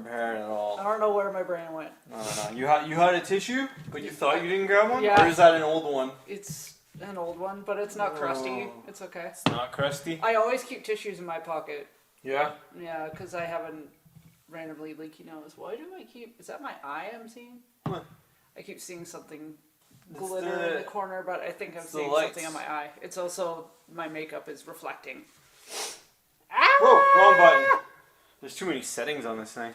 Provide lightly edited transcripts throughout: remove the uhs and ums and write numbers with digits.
prepared at all. I don't know where my brain went. No. You had a tissue, but you thought you didn't grab one? Yeah. Or is that an old one? It's an old one, but it's not crusty. It's okay. It's not crusty? I always keep tissues in my pocket. Yeah? Yeah, because I have a randomly leaky nose. Why do I keep... Is that my eye I'm seeing? What? I keep seeing something glitter in the corner, but I think I'm seeing something on my eye. It's also... My makeup is reflecting. Ah! Whoa, wrong button. There's too many settings on this thing.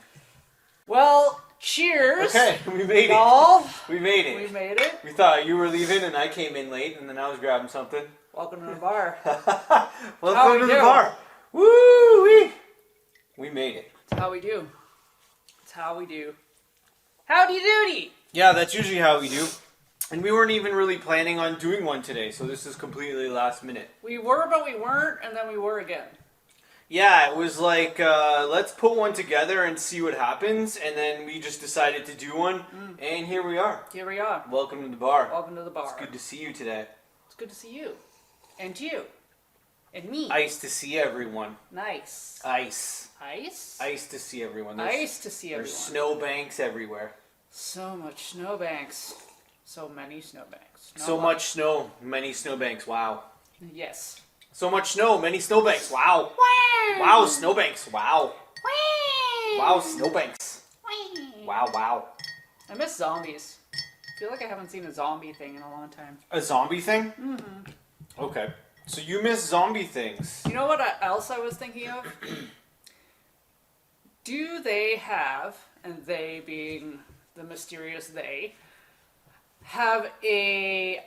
Well, cheers. Okay, we made Y'all. it. We made it. We made it. We thought you were leaving and I came in late and then I was grabbing something. Welcome to the bar. Welcome to the bar. Woo-wee. We made it. That's how we do. That's how we do. Howdy doody. Yeah, that's usually how we do. And we weren't even really planning on doing one today, so this is completely last minute. We were, but we weren't, and then we were again. Yeah, it was like, let's put one together and see what happens, and then we just decided to do one, and here we are. Here we are. Welcome to the bar. Welcome to the bar. It's good to see you today. It's good to see you. And you. And me. Ice to see everyone. Nice. Ice. Ice? Ice to see everyone. Ice to see everyone. There's snowbanks everywhere. So much snowbanks. So many snowbanks. So much snow, many snowbanks. Wow. Yes. So much snow, many snowbanks. Wow. Wow, snowbanks. Wow. Wow, snowbanks. Wow. I miss zombies. I feel like I haven't seen a zombie thing in a long time. A zombie thing? Mm-hmm. Okay. So you miss zombie things. You know what else I was thinking of? Do they have, and they being the mysterious they, have a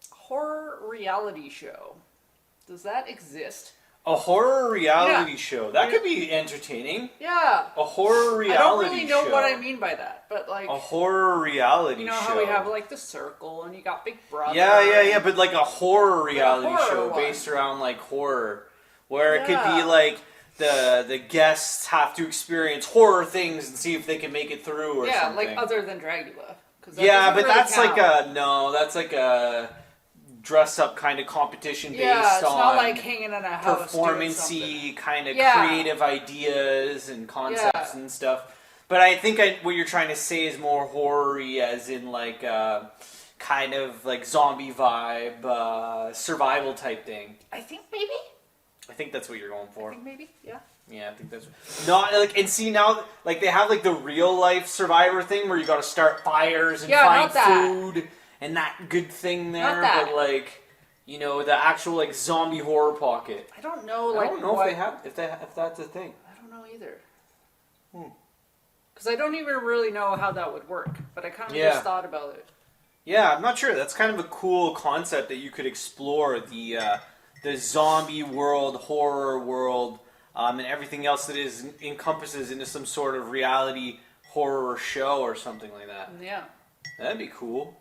horror reality show? Does that exist? A horror reality show. That could be entertaining. Yeah. A horror reality show. I don't really know what I mean by that, but like... A horror reality show. You know how we have like The Circle, and you got Big Brother. Yeah, but like a horror reality show one. based around like horror. Where it could be like the guests have to experience horror things and see if they can make it through or something. Yeah, like other than Dragula. Yeah, but really that's count. that's like a dress-up kind of competition based it's on not like hanging in a house performance-y kind of Yeah. creative ideas and concepts and stuff. But I think what you're trying to say is more horror-y, as in like kind of like zombie vibe, survival type thing. I think maybe. I think that's what you're going for. I think maybe, yeah. Yeah, I think that's not like, and see now, like they have like the real life Survivor thing where you got to start fires and find food and that good thing there, but like, you know, the actual like zombie horror pocket. I don't know, like I don't know if that's a thing. I don't know either. Because I don't even really know how that would work, but I kind of just thought about it. Yeah, I'm not sure. That's kind of a cool concept that you could explore, the zombie world, horror world. And everything else that encompasses into some sort of reality horror show or something like that. Yeah. That'd be cool.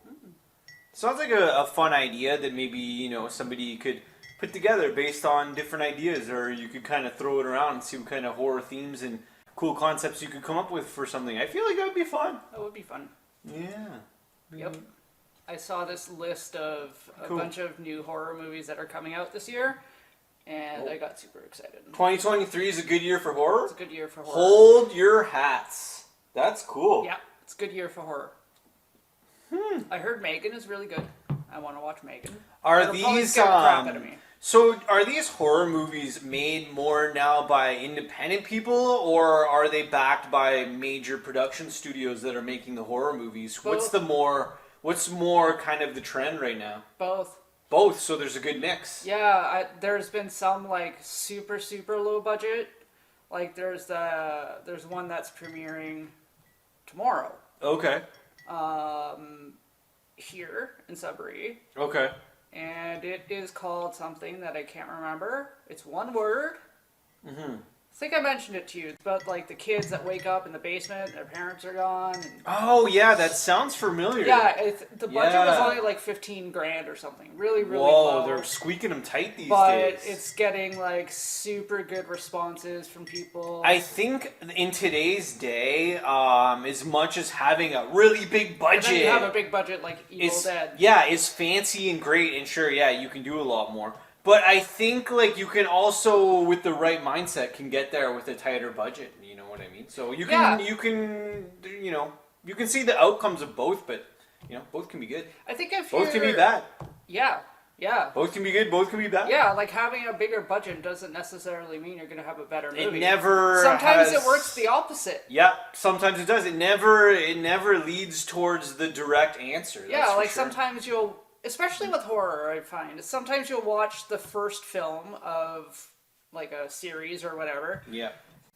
Sounds like a fun idea that maybe, you know, somebody could put together based on different ideas, or you could kind of throw it around and see what kind of horror themes and cool concepts you could come up with for something. I feel like that would be fun. That would be fun. Yeah. Yep. I saw this list of a bunch of new horror movies that are coming out this year. And I got super excited. 2023 is a good year for horror? It's a good year for horror. Hold your hats. That's cool. Yeah, it's a good year for horror. I heard Megan is really good. I want to watch Megan. Are these scare the crap out of me. So are these horror movies made more now by independent people, or are they backed by major production studios that are making the horror movies? Both. What's more kind of the trend right now? Both, so there's a good mix. Yeah, there's been some like super low budget. Like there's one that's premiering tomorrow. Okay. Here in Sudbury. Okay. And it is called something that I can't remember. It's one word. Mm-hmm. I think I mentioned it to you. It's about like the kids that wake up in the basement, their parents are gone. And... Oh yeah, that sounds familiar. Yeah, the budget was only like $15,000 or something. Really low. Whoa, they're squeaking them tight these days. But it's getting like super good responses from people. I think in today's day, as much as having a really big budget, and then you have a big budget like Evil Dead. Yeah, it's fancy and great, and sure, yeah, you can do a lot more. But I think like you can also, with the right mindset, can get there with a tighter budget. You know, what I mean? So you can you can see the outcomes of both, but both can be good. I think if both can be bad. Yeah. Both can be good. Both can be bad. Yeah, like having a bigger budget doesn't necessarily mean you're going to have a better movie. It never. Sometimes it works the opposite. Yeah, sometimes it does. It never leads towards the direct answer. Yeah, like sometimes you'll, especially with horror, I find sometimes you'll watch the first film of like a series or whatever. Yeah.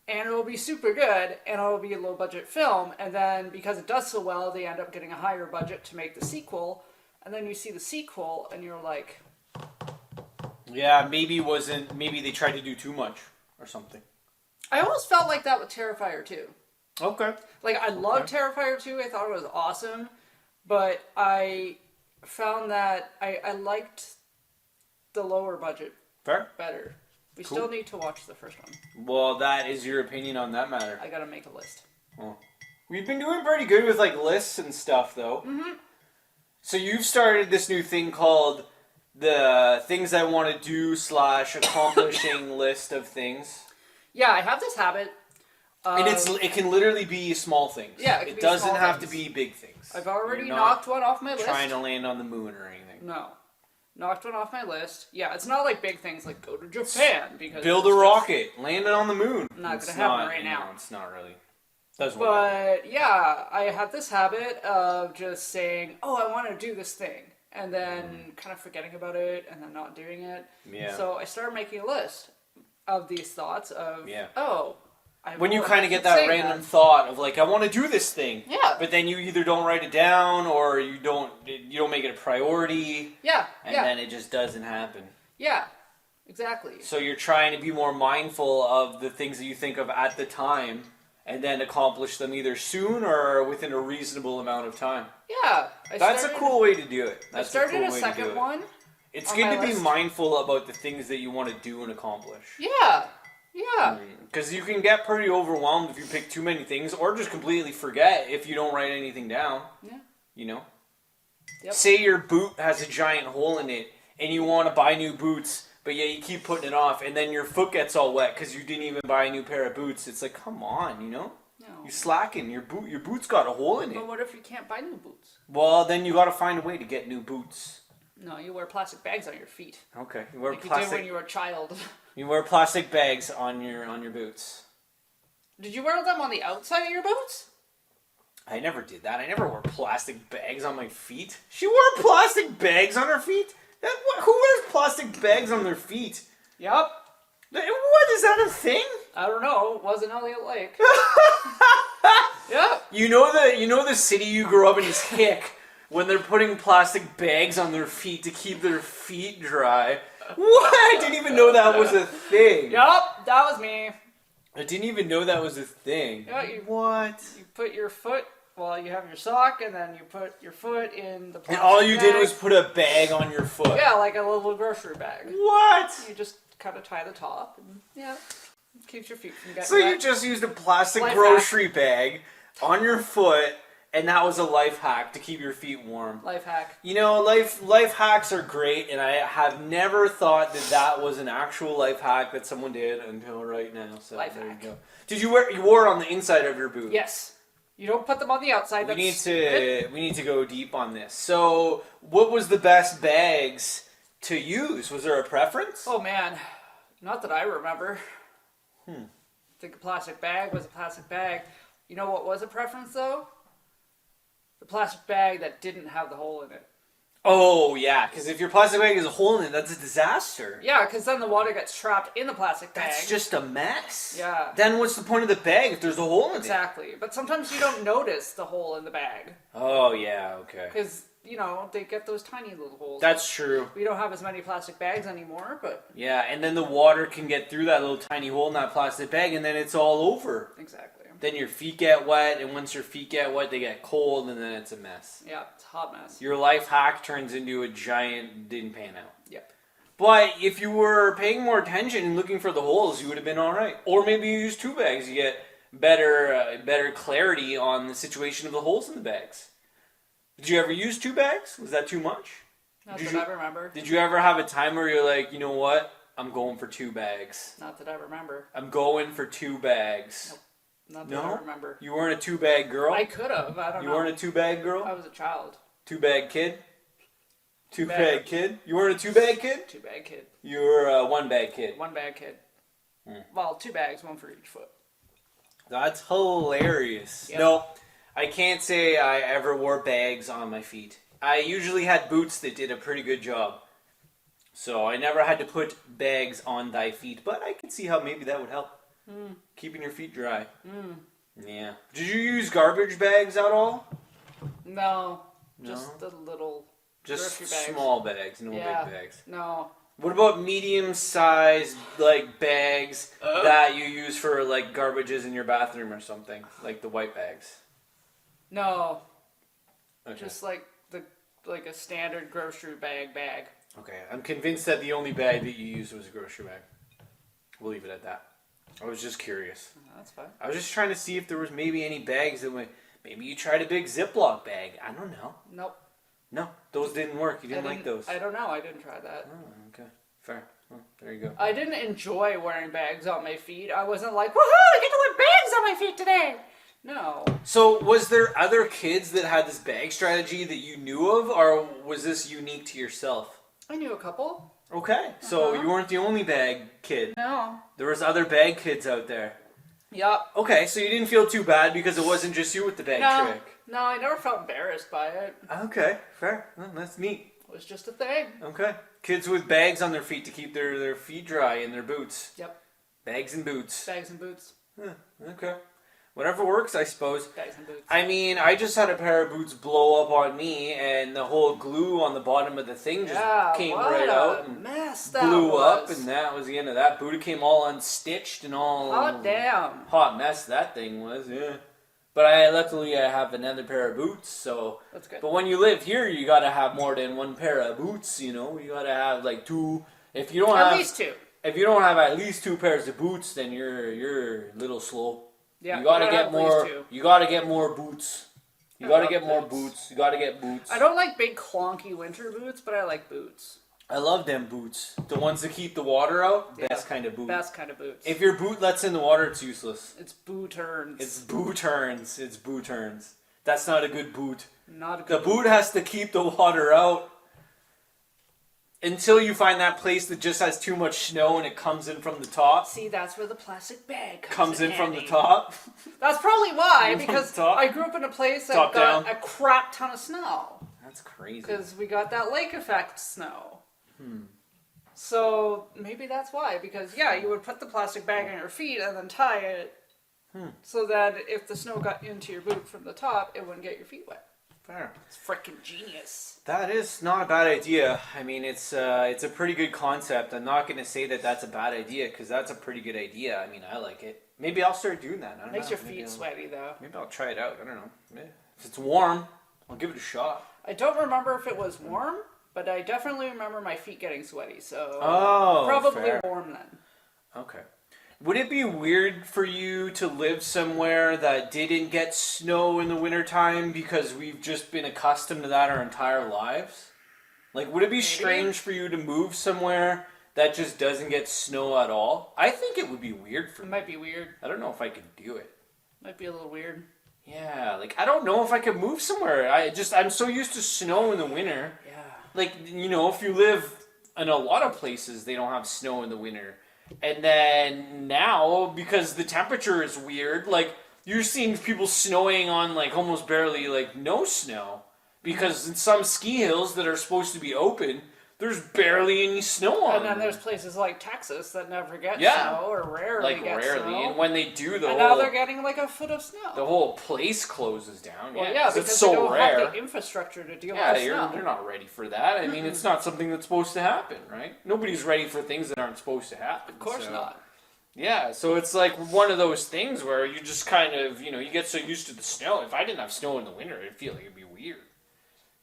And it'll be super good, and it'll be a low budget film, and then because it does so well, they end up getting a higher budget to make the sequel. And then you see the sequel, and you're like... Yeah, maybe they tried to do too much, or something. I almost felt like that with Terrifier 2. Okay. Like, I loved Terrifier 2, I thought it was awesome, but I found that I liked the lower budget better. We still need to watch the first one. Well, that is your opinion on that matter. I gotta make a list. Oh. We've been doing pretty good with, like, lists and stuff, though. Mm-hmm. So you've started this new thing called the things I want to do / accomplishing list of things. Yeah, I have this habit. And it can literally be small things. Yeah, it doesn't have to be big things. I've already knocked one off my list. Trying to land on the moon or anything. No. Knocked one off my list. Yeah, it's not like big things like go to Japan because build a rocket, land it on the moon. Not going to happen right now. It's not really. Doesn't work. But yeah, I have this habit of just saying, "Oh, I want to do this thing," and then kind of forgetting about it and then not doing it. Yeah. So I started making a list of these thoughts of, when you kind of get that random thought of like, I want to do this thing. Yeah. But then you either don't write it down or you don't make it a priority. Yeah. And then it just doesn't happen. Yeah. Exactly. So you're trying to be more mindful of the things that you think of at the time and then accomplish them either soon or within a reasonable amount of time. Yeah. That's a cool way to do it. I started a second one. It's good to be mindful about the things that you want to do and accomplish. Yeah. Yeah. Because you can get pretty overwhelmed if you pick too many things, or just completely forget if you don't write anything down. Yeah. You know? Yep. Say your boot has a giant hole in it, and you want to buy new boots, but yeah, you keep putting it off, and then your foot gets all wet because you didn't even buy a new pair of boots. It's like, come on, you know? No. You're slacking. Your boot's got a hole in it. But what if you can't buy new boots? Well, then you got to find a way to get new boots. No, you wear plastic bags on your feet. Okay, you wear like you did when you were a child. You wear plastic bags on your boots. Did you wear them on the outside of your boots? I never did that. I never wore plastic bags on my feet. She wore plastic bags on her feet? Who wears plastic bags on their feet? Yep. What, is that a thing? I don't know. It wasn't Elliot Lake. Yep. You know the city you grew up in is hick when they're putting plastic bags on their feet to keep their feet dry. What? I didn't even know that was a thing. Yup, that was me. I didn't even know that was a thing. Yeah, what? You put your foot, you have your sock, and then you put your foot in the plastic And all you bag. did was put a bag on your foot. Yeah, like a little grocery bag. What? You just kind of tie the top, and keeps your feet from getting So wet. you just used a plastic grocery bag on your foot, and that was a life hack to keep your feet warm. Life hack. You know, life hacks are great, and I have never thought that was an actual life hack that someone did until right now. So life there hack. you go. You wore it on the inside of your boot? Yes. You don't put them on the outside. We need to go deep on this. So, what was the best bags to use? Was there a preference? Oh man, not that I remember. I think a plastic bag was a plastic bag. You know what was a preference though? The plastic bag that didn't have the hole in it. Oh, yeah, because if your plastic bag has a hole in it, that's a disaster. Yeah, because then the water gets trapped in the plastic bag. That's just a mess. Yeah. Then what's the point of the bag if there's a hole in it? Exactly. But sometimes you don't notice the hole in the bag. Oh, yeah, okay. Because, they get those tiny little holes. That's true. We don't have as many plastic bags anymore, but... Yeah, and then the water can get through that little tiny hole in that plastic bag, and then it's all over. Exactly. Then your feet get wet, and once your feet get wet, they get cold, and then it's a mess. Yeah, it's a hot mess. Your life hack turns into a giant didn't pan out. Yep. But if you were paying more attention and looking for the holes, you would have been all right. Or maybe you use 2 bags. You get better clarity on the situation of the holes in the bags. Did you ever use 2 bags? Was that too much? Not that I remember. Did you ever have a time where you're like, you know what? I'm going for 2 bags. Not that I remember. I'm going for 2 bags. Nope. Not that I remember. You weren't a two-bag girl? I could have. I don't know. You weren't a two-bag girl? I was a child. Two-bag kid? Two-bag kid? You weren't a two-bag kid? Two-bag kid. You were a one-bag kid. One-bag kid. Well, 2 bags, 1 for each foot. That's hilarious. Yep. No, I can't say I ever wore bags on my feet. I usually had boots that did a pretty good job. So I never had to put bags on thy feet, but I could see how maybe that would help. Keeping your feet dry. Yeah. Did you use garbage bags at all? No. Just the little Just grocery bags. small bags, no big bags. No. What about medium-sized like bags that you use for like garbages in your bathroom or something, like the white bags? No. Okay. Just like a standard grocery bag. Okay, I'm convinced that the only bag that you used was a grocery bag. We'll leave it at that. I was just curious. That's fine. I was just trying to see if there was maybe any bags that went. Maybe you tried a big Ziploc bag. I don't know. Nope. No, those didn't work. You didn't like those. I don't know. I didn't try that. Oh, okay. Fair. Well, there you go. I didn't enjoy wearing bags on my feet. I wasn't like, woohoo, I get to wear bags on my feet today. No. So, was there other kids that had this bag strategy that you knew of, or was this unique to yourself? I knew a couple. Okay, so you weren't the only bag kid. No. There was other bag kids out there. Yup. Okay, so you didn't feel too bad because it wasn't just you with the bag trick. No, I never felt embarrassed by it. Okay, fair. Well, that's neat. It was just a thing. Okay. Kids with bags on their feet to keep their feet dry in their boots. Yep. Bags and boots. Bags and boots. Okay. Whatever works, I suppose. Bags and boots. I mean, I just had a pair of boots blow up on me, and the whole glue on the bottom of the thing just came right out and mess that blew up, was. and that was the end of that boot. It came all unstitched and all Hot damn. hot mess that thing was. Yeah. But luckily I have another pair of boots, so. That's good. But when you live here, you gotta have more than one pair of boots. You know, you gotta have like 2. If you don't have at least 2. If you don't have at least 2 pairs of boots, then you're a little slow. Yeah, you gotta get more. At least 2. You gotta get more boots. You gotta get more boots. You gotta get boots. I don't like big clunky winter boots, but I like boots. I love them boots. The ones that keep the water out. Best kind of boot. Best kind of boots. If your boot lets in the water, it's useless. It's boo turns. It's boo turns. It's boo turns. That's not a good boot. Not a good The boot has to keep the water out until you find that place that just has too much snow and it comes in from the top. See, that's where the plastic bag Comes in from handy. the top. That's probably why, From because the top? I grew up in a place that Top got down. a crap ton of snow. That's crazy. Because we got that lake effect snow. So maybe that's why. Because, yeah, you would put the plastic bag on your feet and then tie it so that if the snow got into your boot from the top, it wouldn't get your feet wet. Fair. It's freaking genius. That is not a bad idea. I mean, it's a pretty good concept. I'm not going to say that that's a bad idea because that's a pretty good idea. I mean, I like it. Maybe I'll start doing that. I don't Makes know. your Maybe feet sweaty, though. Maybe I'll try it out. I don't know. If it's warm, I'll give it a shot. I don't remember if it was warm, but I definitely remember my feet getting sweaty, so probably fair. warm then. Okay. Would it be weird for you to live somewhere that didn't get snow in the wintertime because we've just been accustomed to that our entire lives? Like, would it be strange for you to move somewhere that just doesn't get snow at all? I think it would be weird for me. It might be weird. I don't know if I could do it. Might be a little weird. Yeah, like, I don't know if I could move somewhere. I'm so used to snow in the winter. Yeah. Like, you know, if you live in a lot of places, they don't have snow in the winter. And then now, because the temperature is weird, like, you're seeing people snowing on, like, almost barely, like, no snow. Because in some ski hills that are supposed to be open, there's barely any snow on And then them. there's places like Texas that never get Yeah. snow or rarely get snow. And when they do, And now they're getting like a foot of snow. the whole place closes down. Well, yeah, because it's they so don't rare. have the infrastructure to deal Yeah, with the snow. they're not ready for that. I mean, it's not something that's supposed to happen, right? Nobody's ready for things that aren't supposed to happen. Of course not. Yeah, so it's like one of those things where you just kind of, you know, you get so used to the snow. If I didn't have snow in the winter, I'd feel like it'd be weird.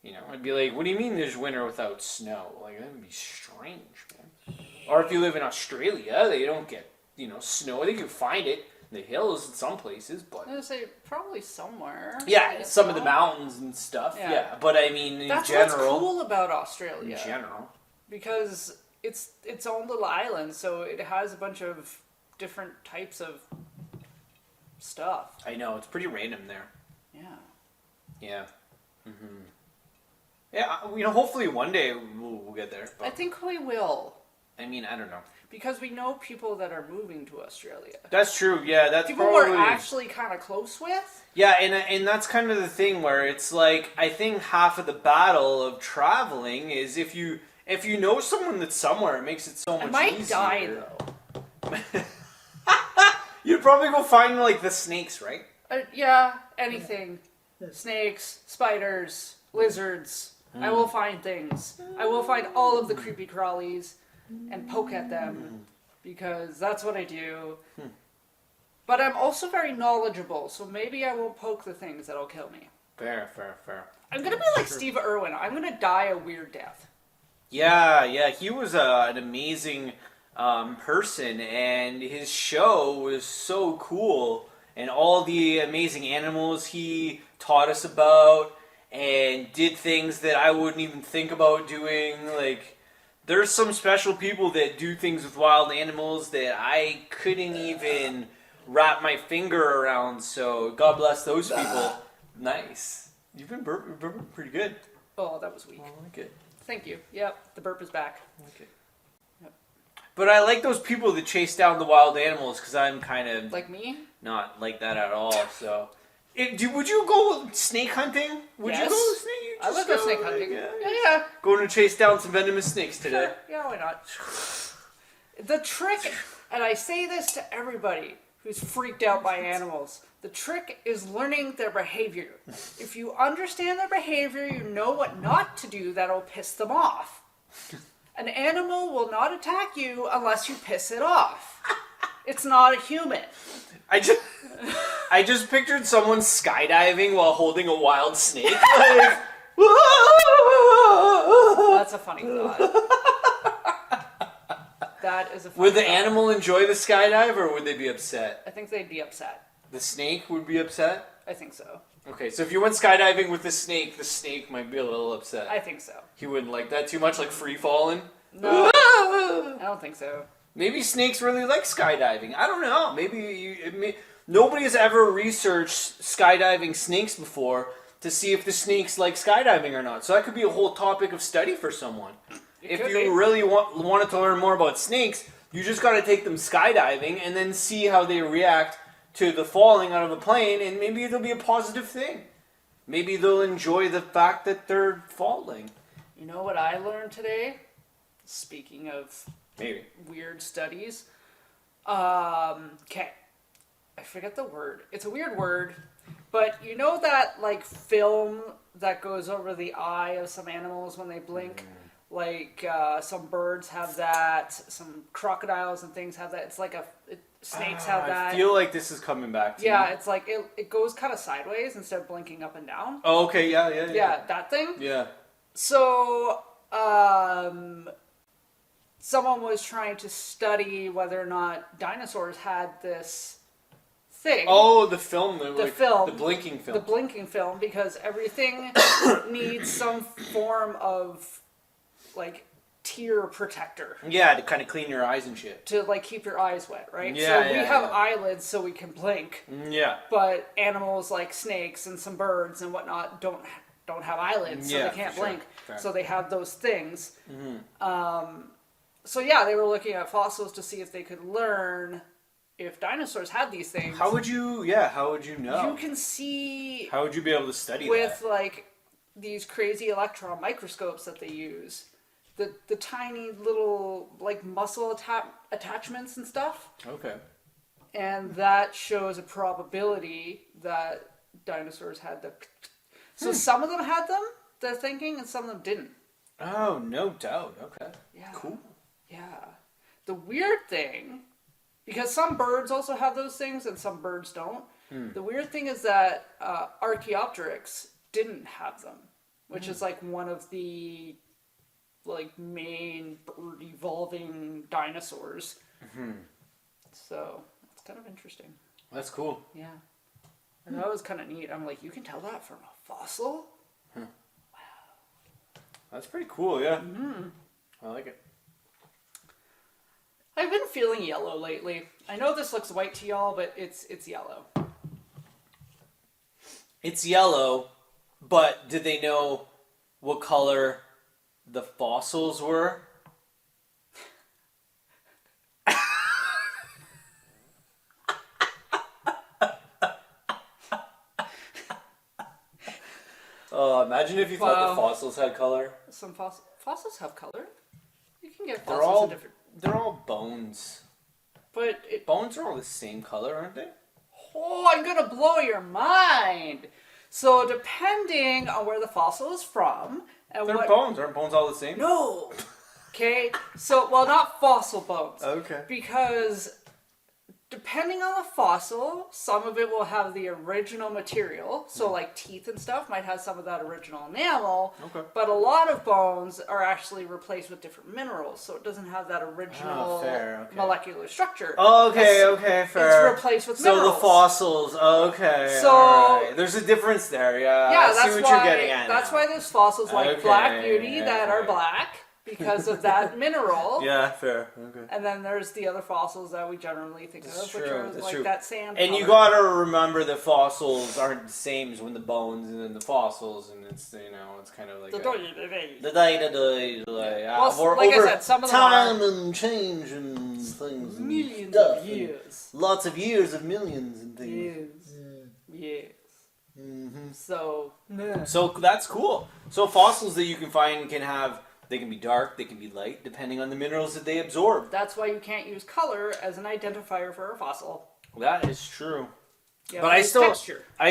You know, I'd be like, what do you mean there's winter without snow? Like, that would be strange, man. Or if you live in Australia, they don't get, you know, snow. They can find it in the hills in some places, but... I'm going to say probably somewhere. Yeah, some of the mountains and stuff, yeah. But I mean, in That's general... That's what's cool about Australia. In general. Because it's its own little island, so it has a bunch of different types of stuff. I know, it's pretty random there. Yeah. Yeah. Mm-hmm. Yeah, hopefully one day we'll get there. I think we will. I mean, I don't know. Because we know people that are moving to Australia. That's true, yeah. That's people probably... we're actually kind of close with. Yeah, and that's kind of the thing where it's like, I think half of the battle of traveling is if you know someone that's somewhere, it makes it so much easier. I might die, though. You'd probably go find, like, the snakes, right? Yeah, anything. Snakes, spiders, lizards. I will find things. I will find all of the creepy crawlies and poke at them because that's what I do. But I'm also very knowledgeable, so maybe I won't poke the things that'll kill me. Fair. I'm gonna be like Steve Irwin. I'm gonna die a weird death. Yeah. He was an amazing person, and his show was so cool, and all the amazing animals he taught us about, and did things that I wouldn't even think about doing. Like, there's some special people that do things with wild animals that I couldn't even wrap my finger around, so God bless those people. Nice. You've been burping pretty good. Oh, that was weak. I like it. Thank you. Yep, the burp is back. Okay. Yep. But I like those people that chase down the wild animals, because I'm kind of... Like me? Not like that at all, so... Would you go snake hunting? Would yes. you go snake? I would go snake hunting. Yeah. Going to chase down some venomous snakes today. Sure. Yeah, why not? The trick, and I say this to everybody who's freaked out by animals, the trick is learning their behavior. If you understand their behavior, you know what not to do that'll piss them off. An animal will not attack you unless you piss it off. It's not a human. I just pictured someone skydiving while holding a wild snake. Like, that's a funny thought. That is a funny Would the thought. animal enjoy the skydive, or would they be upset? I think they'd be upset. The snake would be upset? I think so. Okay, so if you went skydiving with the snake might be a little upset. I think so. He wouldn't like that too much, like free falling? No, I don't think so. Maybe snakes really like skydiving. I don't know. Nobody has ever researched skydiving snakes before to see if the snakes like skydiving or not. So that could be a whole topic of study for someone. If you really wanted to learn more about snakes, you just got to take them skydiving and then see how they react to the falling out of a plane, and maybe it'll be a positive thing. Maybe they'll enjoy the fact that they're falling. You know what I learned today? Speaking of weird studies. Okay. I forget the word. It's a weird word. But you know that, like, film that goes over the eye of some animals when they blink? Like, some birds have that. Some crocodiles and things have that. It's like snakes have that. I feel like this is coming back to me. Yeah, it's like, it goes kind of sideways instead of blinking up and down. Oh, okay, yeah. Yeah, that thing? Yeah. So, someone was trying to study whether or not dinosaurs had this thing. Oh, the film. The blinking film. The blinking film, because everything needs some form of, like, tear protector. Yeah, to kind of clean your eyes and shit. To, like, keep your eyes wet, right? Yeah, so we have eyelids so we can blink. Yeah. But animals like snakes and some birds and whatnot don't have eyelids, so they can't blink. Sure. So they have those things. So yeah, they were looking at fossils to see if they could learn if dinosaurs had these things. How would you know? You can see... How would you be able to study with, that? like, these crazy electron microscopes that they use. The tiny little, like, muscle attachments and stuff. Okay. And that shows a probability that dinosaurs had the... So some of them had them, they're thinking, and some of them didn't. Oh, no doubt. Okay. Yeah. Cool. Yeah. The weird thing, because some birds also have those things and some birds don't, the weird thing is that Archaeopteryx didn't have them, which is like one of the like main bird evolving dinosaurs. So it's kind of interesting. That's cool. Yeah. And that was kind of neat. I'm like, you can tell that from a fossil? Wow. That's pretty cool, yeah. I like it. I've been feeling yellow lately. I know this looks white to y'all, but it's yellow. It's yellow, but did they know what color the fossils were? Imagine if you thought the fossils had color. Some fossils have color. You can get fossils in different... They're all bones. But bones are all the same color, aren't they? Oh, I'm gonna blow your mind. So depending on where the fossil is from and they're bones. Aren't bones all the same? No. Okay. So not fossil bones. Okay. Because depending on the fossil, some of it will have the original material. So like teeth and stuff might have some of that original enamel. Okay. But a lot of bones are actually replaced with different minerals. So it doesn't have that original molecular structure. Okay, fair. It's replaced with minerals. So the fossils, okay. So right. There's a difference there, yeah. I see what you're getting at. That's why there's fossils like Black Beauty that are black. Because of that mineral. Yeah, fair. Okay. And then there's the other fossils that we generally think of, which are like that sand And color. you gotta remember the fossils aren't the same as when the bones and then the fossils, and it's, it's kind of like I said, some of them time and change and things. Millions of years. Lots of years of millions and things. Yes. Mm-hmm. So that's cool. So fossils that you can find they can be dark, they can be light, depending on the minerals that they absorb. That's why you can't use color as an identifier for a fossil. That is true. Yeah, but I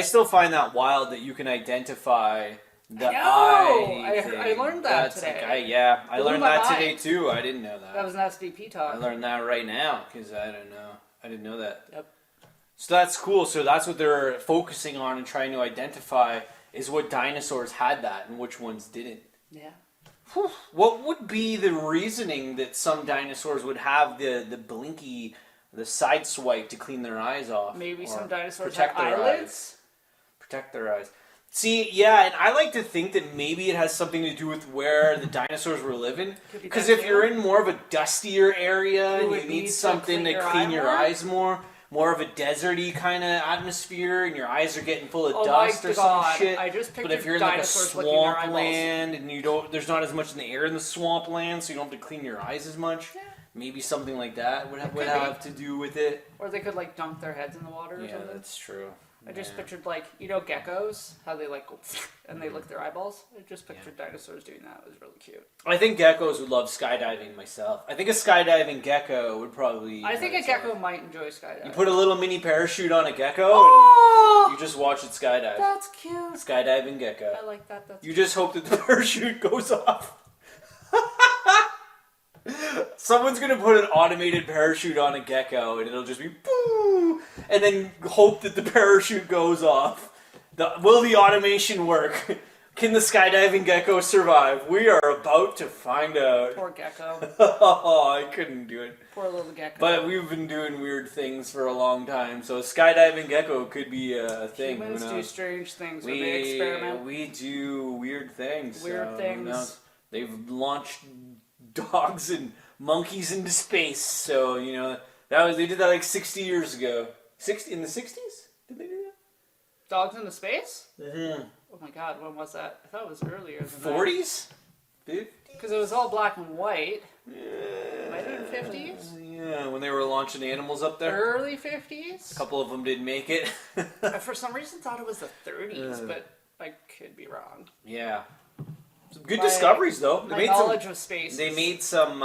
still find that wild that you can identify the eye thing. I learned that today. I learned that today too. I didn't know that. That was an SDP talk. I learned that right now because I don't know. I didn't know that. Yep. So that's cool. So that's what they're focusing on and trying to identify is what dinosaurs had that and which ones didn't. Yeah. What would be the reasoning that some dinosaurs would have the blinky, the side swipe to clean their eyes off? Maybe some dinosaurs have eyelids? Protect their eyes. See, yeah, and I like to think that maybe it has something to do with where the dinosaurs were living. Because if you're in more of a dustier area and you need something to clean your eyes more of a deserty kind of atmosphere, and your eyes are getting full of dust or some shit. But if you're in like a swamp land and there's not as much in the air in the swamp land, so you don't have to clean your eyes as much. Yeah. Maybe something like that would have to do with it. Or they could like dunk their heads in the water or something. Yeah, that's true. I just pictured geckos, how they go and they lick their eyeballs. I just pictured dinosaurs doing that. It was really cute. I think geckos would love skydiving myself. I think a skydiving gecko would probably... I think a gecko might enjoy skydiving. You put a little mini parachute on a gecko and you just watch it skydive. That's cute. Skydiving gecko. I like that. You just hope that the parachute goes off. Someone's gonna put an automated parachute on a gecko and it'll just be boo, and then hope that the parachute goes off. Will the automation work? Can the skydiving gecko survive? We are about to find out. Poor gecko. Oh, I couldn't do it. Poor little gecko. But we've been doing weird things for a long time, so a skydiving gecko could be a thing. Humans do strange things when they experiment. We do weird things. Weird things. They've launched dogs and monkeys into space, so they did that like 60 years ago. In the 60s? Did they do that? Dogs into space? Mm-hmm. Oh my god, when was that? I thought it was earlier than 40s? 50s? Because it was all black and white. Might have been 50s? Yeah, when they were launching animals up there. Early 50s? A couple of them didn't make it. I for some reason thought it was the 30s, but I could be wrong. Yeah. Some good discoveries, though. My knowledge of space. They made some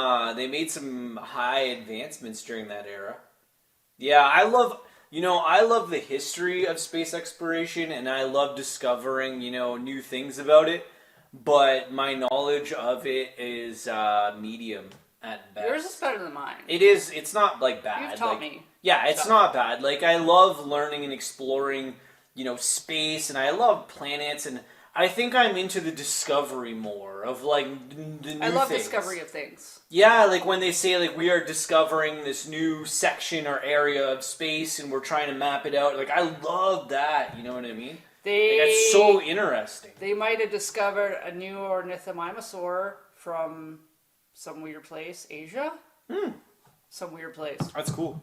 high advancements during that era. Yeah, I love the history of space exploration, and I love discovering, new things about it. But my knowledge of it is medium at best. Yours is better than mine. It is. It's not bad. You've taught me. Yeah, it's not bad. I love learning and exploring, space, and I love planets, and I think I'm into the discovery more of the new things. I love discovery of things. Yeah, when they say we are discovering this new section or area of space and we're trying to map it out. I love that. You know what I mean? It's so interesting. They might have discovered a new ornithomimosaur from some weird place, Asia. Some weird place. That's cool.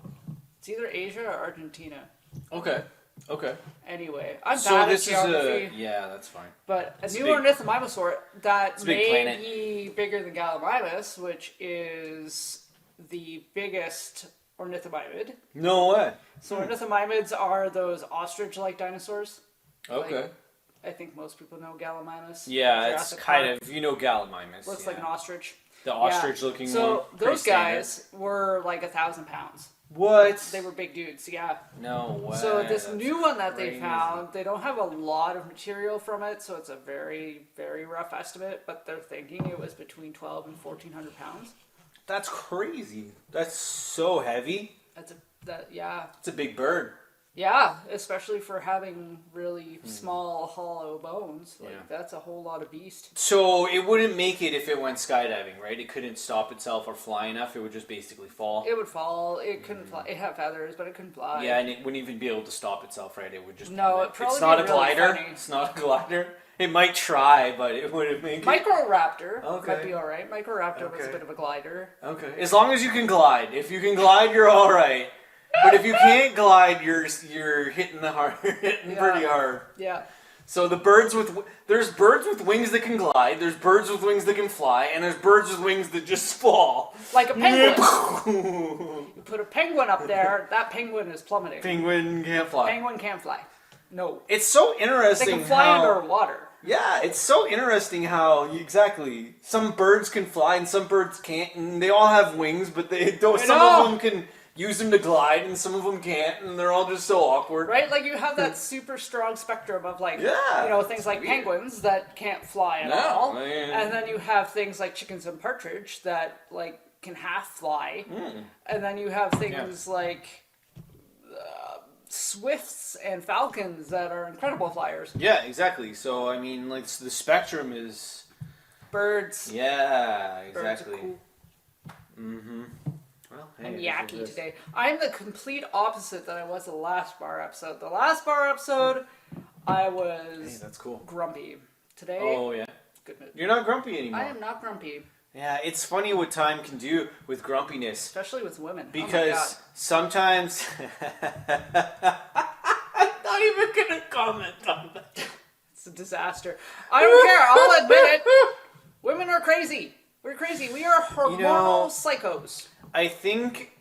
It's either Asia or Argentina. Okay. Okay. Anyway, I'm So bad this at geography. is yeah, that's fine. But a It's a new big- ornithomimosaur that a big may planet. be bigger than Gallimimus, which is the biggest ornithomimid. No way. So ornithomimids are those ostrich-like dinosaurs. Okay. Like, I think most people know Gallimimus. Yeah, Jurassic it's kind Park. of Gallimimus. Looks yeah. like an ostrich. The Yeah. ostrich-looking one. So Pretty those guys were like 1,000 pounds. What? They were big dudes, yeah. No way. So this That's new one that crazy. they found, they don't have a lot of material from it, so it's a very, very rough estimate, but they're thinking it was between 12 and 1,400 pounds. That's crazy. That's so heavy. Yeah. It's a big bird. Yeah, especially for having really small, hollow bones. Like, Yeah. that's a whole lot of beast. So it wouldn't make it if it went skydiving, right? It couldn't stop itself or fly enough. It would just basically fall. It would fall. It couldn't fly. It had feathers, but it couldn't fly. Yeah, and it wouldn't even be able to stop itself, right? It would just. No, plummet. it'd probably It's not be a really glider. funny. It's not a glider. It might try, but it wouldn't make it. Microraptor Okay. might be alright. Microraptor was a Okay. bit of a glider. Okay, as long as you can glide. If you can glide, you're all right. But if you can't glide, you're hitting Yeah. pretty hard. Yeah. So there's birds with wings that can glide. There's birds with wings that can fly, and there's birds with wings that just fall. Like a penguin. You put a penguin up there, that penguin is plummeting. Penguin can't fly. Penguin can't fly. No. It's so They interesting can fly how. underwater. Yeah, it's so interesting how exactly some birds can fly and some birds can't, and they all have wings, but they don't. Some of them can use them to glide, and some of them can't, and they're all just so awkward. Right? Like you have that super strong spectrum of like, Yeah, you know, things it's like weird. penguins that can't fly at No, all. I mean- And then you have things like chickens and partridge that like can half fly. And then you have things like swifts and falcons that are incredible flyers. Yeah, exactly. So I mean, like the spectrum is. Birds. Yeah, Birds are exactly. cool. Well, hey, I'm this is yucky this. today. I'm the complete opposite that I was the last bar episode. The last bar episode, I Hey, was that's cool. grumpy. Today, Oh yeah, good mood. you're not grumpy anymore. I am not grumpy, Yeah, it's funny what time can do with grumpiness. especially with women. Oh my Because God. sometimes I'm not even gonna comment on that. It's a disaster. I don't care. I'll admit it. Women are crazy. We're crazy. We are hormonal psychos. I think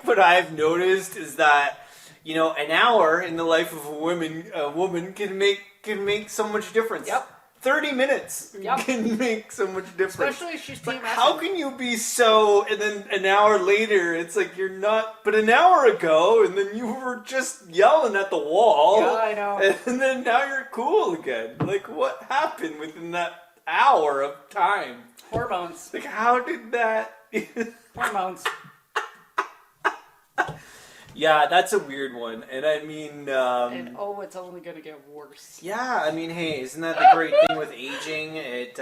what I've noticed is that an hour in the life of a woman can make so much difference. Yep. 30 minutes Yep. can make so much difference. Especially if she's But team how essence. can you be so, and then an hour later, it's like you're not, but an hour ago, and then you were just yelling at the wall. Yeah, I know. And then now you're cool again. Like, what happened within that hour of time? Hormones. Like, how did that... Hormones. Yeah, that's a weird one. And I mean, And it's only going to get worse. yeah, I mean, hey, isn't that the great thing with aging? It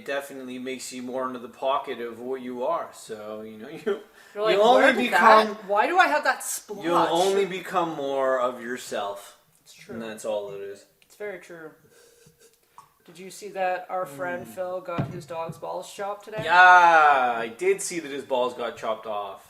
definitely makes you more into the pocket of what you are. So, You're like, you'll only where did become that? Why do I have that splotch? you'll only become more of yourself. It's true. And that's all it is. It's very true. Did you see that our friend Phil got his dog's balls chopped today? Yeah, I did see that his balls got chopped off.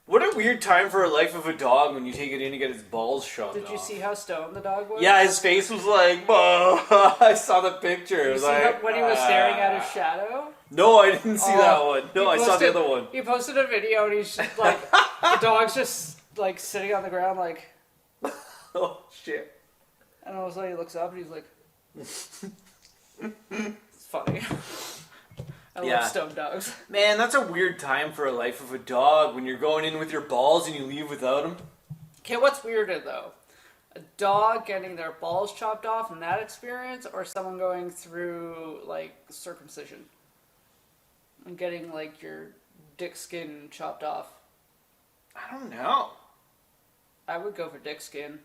What a weird time for a life of a dog when you take it in to get its balls chopped off. Did you see how stoned the dog was? Yeah, his face was like, "Bah." I saw the picture. It Did you was see like, when he was staring at his shadow? No, I didn't see that one. No, I He saw the posted- other one. He posted a video and he's just, like, the dog's just like sitting on the ground like, Oh, shit. and all of a sudden he looks up and he's like, it's funny. I Yeah. love stoned dogs. Man, that's a weird time for a life of a dog when you're going in with your balls and you leave without them. Okay, what's weirder though? A dog getting their balls chopped off in that experience, or someone going through like circumcision and getting like your dick skin chopped off? I don't know. I would go for dick skin.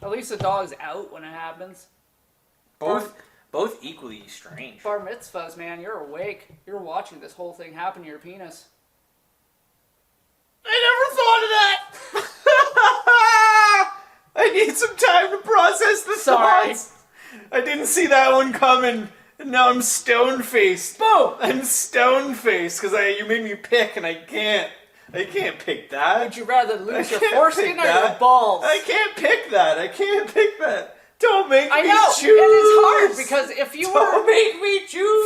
At least the dog's out when it happens. Both equally strange. Bar mitzvahs, man, you're awake. You're watching this whole thing happen to your penis. I never thought of that. I need some time to process the Sorry. thoughts. I didn't see that one coming. And now I'm stone faced. Boom! I'm stone faced because you made me pick and I can't. I can't pick that. Would you rather lose your can't foreskin pick or your that. balls? I can't pick that. I can't pick that. Don't make me choose. I know, and it's hard because if you Don't make me choose.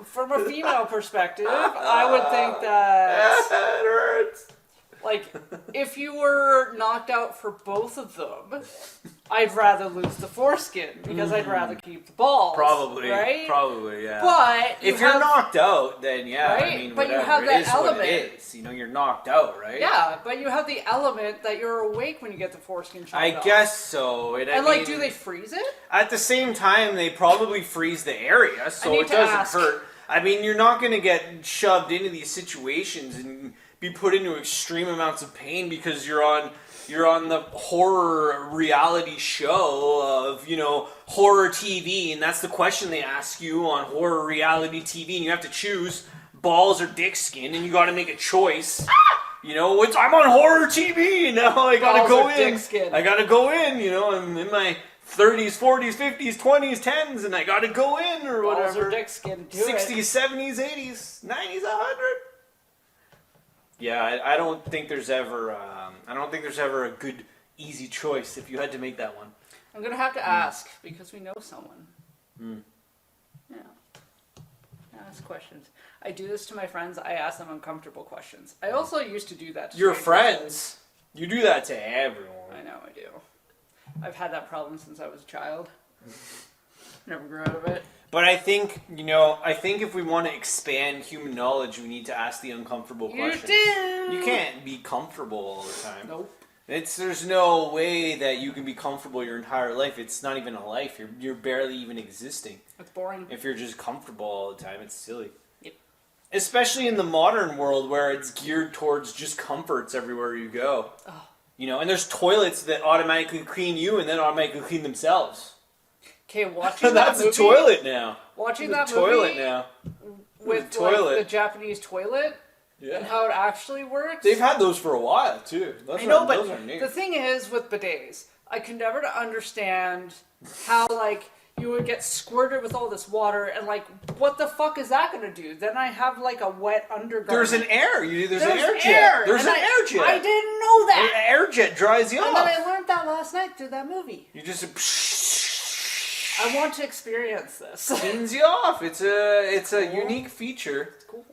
from a female perspective, I would think that it hurts. like if you were knocked out for both of them, I'd rather lose the foreskin because I'd rather keep the balls. Probably, right? Probably, yeah. But if you're knocked out, then yeah, right? I mean, but whatever. you have It that is element. what it is. You know, you're knocked out, right? Yeah, but you have the element that you're awake when you get the foreskin chopped off. I guess so. And I like, mean, do they freeze it? At the same time, they probably freeze the area, so it doesn't hurt. I mean, you're not going to get shoved into these situations and be put into extreme amounts of pain because you're on the horror reality show of, you know, horror TV, and that's the question they ask you on horror reality TV, and you have to choose balls or dick skin, and you got to make a choice. You know, I'm on horror TV now. I got to go in. Dick skin. I got to go in. You know, I'm in my 30s, 40s, 50s, 20s, 10s, and I got to go in or Balls whatever. or dick skin. 60s, 70s, 80s, 90s, 100. Yeah, I don't think there's ever. I don't think there's ever a good, easy choice if you had to make that one. I'm gonna have to ask because we know someone. Yeah. Ask questions. I do this to my friends. I ask them uncomfortable questions. I also used to do that to your strangers. friends. You do that to everyone. I know I do. I've had that problem since I was a child. Never grew out of it. But I think, you know, if we want to expand human knowledge, we need to ask the uncomfortable questions. You do! You can't be comfortable all the time. Nope. There's no way that you can be comfortable your entire life. It's not even a life. You're barely even existing. It's boring. If you're just comfortable all the time, it's silly. Yep. Especially in the modern world where it's geared towards just comforts everywhere you go. Oh. You know, and there's toilets that automatically clean you and then automatically clean themselves. Okay, watching that That's movie, a toilet now. Watching That's that a toilet movie now. with toilet. like the Japanese toilet and how it actually works. They've had those for a while too. I know, but the thing is with bidets, I can never understand how like you would get squirted with all this water and like what the fuck is that gonna do? Then I have like a wet undergarment. There's an air. There's an air jet. Air. There's And an air jet. I didn't know that. An air jet dries you And off. then I learned that last night through that movie. You just I want to experience this. cleans you off. It's a unique feature. It's cool.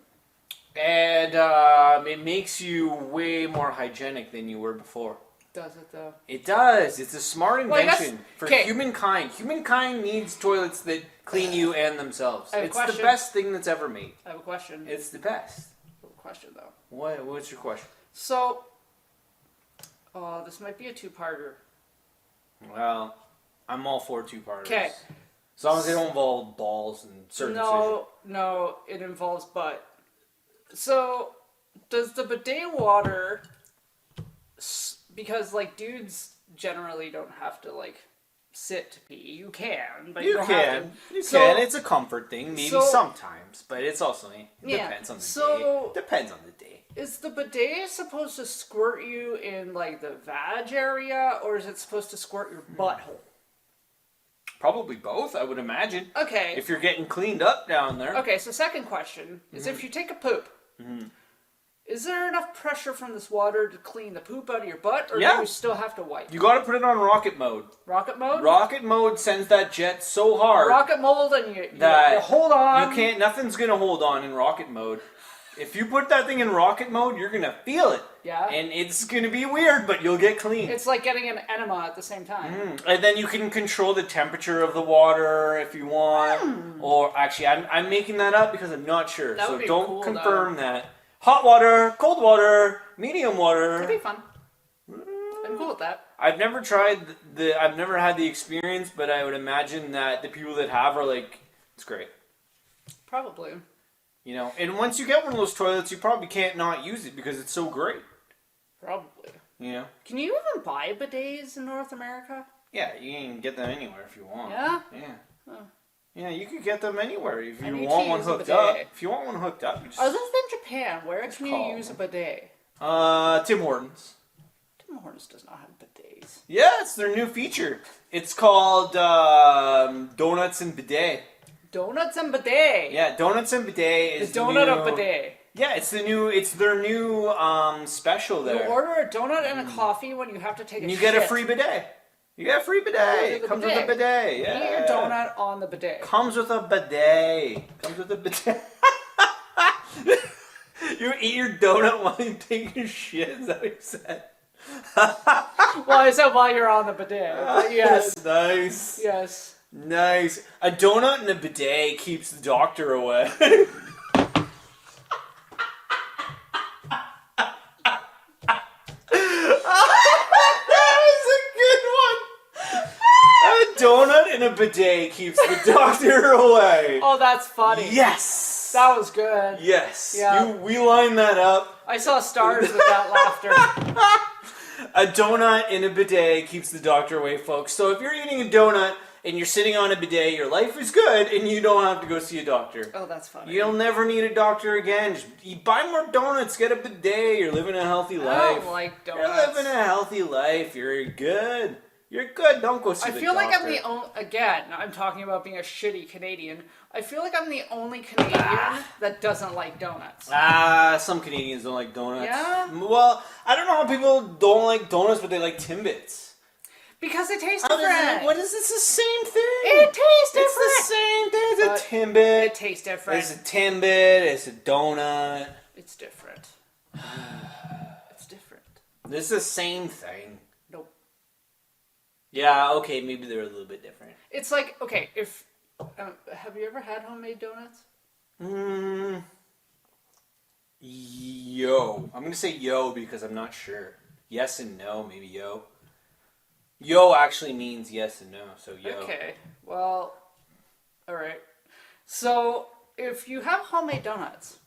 And it makes you way more hygienic than you were before. Does it though? It does. It's a smart invention for okay. humankind. Humankind needs toilets that clean you and themselves. I have a It's the question. best thing that's ever made. I have a question. It's the best. I have a question though. What's your question? So, this might be a two-parter. Well, I'm all for two-parters. Okay. As long as they don't involve balls and circumcision. No, it involves butt. So, does the bidet water, because like dudes generally don't have to like sit to pee. You can, but you don't have to. You can. It's a comfort thing, maybe so- sometimes, but it's also depends on the so- day. Depends on the day. Is the bidet supposed to squirt you in like the vag area, or is it supposed to squirt your butthole? Probably both, I would imagine. Okay. If you're getting cleaned up down there. Okay, so second question is if you take a poop, is there enough pressure from this water to clean the poop out of your butt, or do you still have to wipe? You gotta put it on rocket mode. Rocket mode? Rocket mode sends that jet so hard Rocket mode, and you that hold on. you can't. Nothing's gonna hold on in rocket mode. If you put that thing in rocket mode, you're gonna feel it. Yeah. And it's gonna be weird, but you'll get clean. It's like getting an enema at the same time. And then you can control the temperature of the water if you want. Or actually, I'm making that up because I'm not sure. That So would be don't cool, confirm that. Hot water, cold water, medium water. That'd be fun. I'm cool with that. I've never tried I've never had the experience, but I would imagine that the people that have are like, it's great. Probably. You know, and once you get one of those toilets, you probably can't not use it because it's so great. Probably. You know? Can you even buy bidets in North America? Yeah, you can get them anywhere if you want. Yeah? Yeah. Oh. Yeah, you could get them anywhere if I you need want to one use a hooked up. bidet. If you want one hooked up, you just... Other than Japan, where can you call use a bidet? Tim Hortons. Tim Hortons does not have bidets. Yeah, it's their new feature. It's called Donuts and Bidet. Donuts and bidet. Yeah, Donuts and Bidet is the donut new... of bidet. Yeah, it's their new special there. You order a donut and a coffee when you have to take a shit. And you get a free bidet. You get a free bidet. It comes with a bidet. Yeah. Eat your donut on the bidet. Comes with a bidet. Comes with a bidet. You eat your donut while you take your shit. Is that what you said? Well, I said while you're on the bidet. But yes. Nice. Yes. Nice. A donut and a bidet keeps the doctor away. Donut and a bidet keeps the doctor away. Oh, that's funny. Yes. That was good. Yes. Yeah. We lined that up. I saw stars with that laughter. A donut and a bidet keeps the doctor away, folks. So if you're eating a donut and you're sitting on a bidet, your life is good and you don't have to go see a doctor. Oh, that's funny. You'll never need a doctor again. Just buy more donuts, get a bidet. You're living a healthy life. I don't like donuts. You're living a healthy life. You're good. You're good. Don't go see the doctor. I feel like I'm the only... Again, I'm talking about being a shitty Canadian. I feel like I'm the only Canadian that doesn't like donuts. Some Canadians don't like donuts. Yeah? Well, I don't know how people don't like donuts, but they like Timbits. Because they taste different. What is this? The same thing. It tastes different. It's the same thing. It's a Timbit. It tastes different. It's a Timbit. It's a donut. It's different. It's different. It's the same thing. Nope. Yeah, okay, maybe they're a little bit different. It's like, okay, if... have you ever had homemade donuts? Yo. I'm going to say yo because I'm not sure. Yes and no, maybe yo. Yo actually means yes and no, so yo. Okay, well, alright. So, if you have homemade donuts,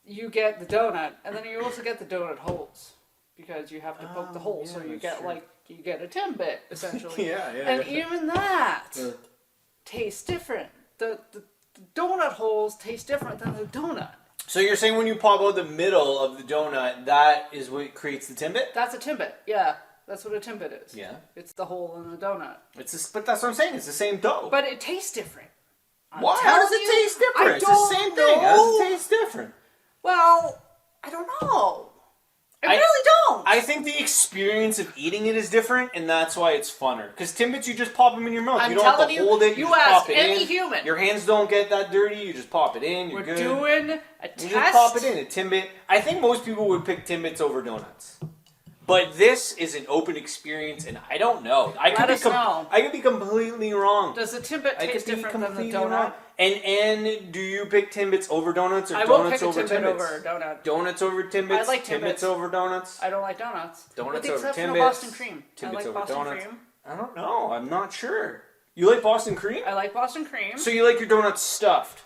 you get the donut, and then you also get the donut holes. Because you have to poke the hole, so you get, you get a Timbit, essentially. Yeah. And even that tastes different. The donut holes taste different than the donut. So you're saying when you pop out the middle of the donut, that is what creates the Timbit? That's a Timbit, yeah. That's what a Timbit is. Yeah. It's the hole in the donut. But that's what I'm saying. It's the same dough. But it tastes different. Why? How does it taste different? It's the same thing. How does it taste different? Well, I don't know. I really don't. I think the experience of eating it is different, and that's why it's funner. Because Timbits, you just pop them in your mouth. You don't have to hold it. You just pop it in. Any human. Your hands don't get that dirty. You just pop it in. You're good. We're doing a test. You just pop it in. A Timbit. I think most people would pick Timbits over donuts. But this is an open experience, and I don't know. I could be completely wrong. Does the Timbit taste different than the donut? Wrong. And do you pick Timbits over donuts, or I donuts will over pick a Timbit Timbits? over a donut. Donuts over Timbits. I like Timbits over donuts. I don't like donuts. Donuts with the over exception Timbits. of Boston cream. Timbits I like over Boston donuts. cream. I don't know. I'm not sure. You like Boston cream? I like Boston cream. So you like your donuts stuffed?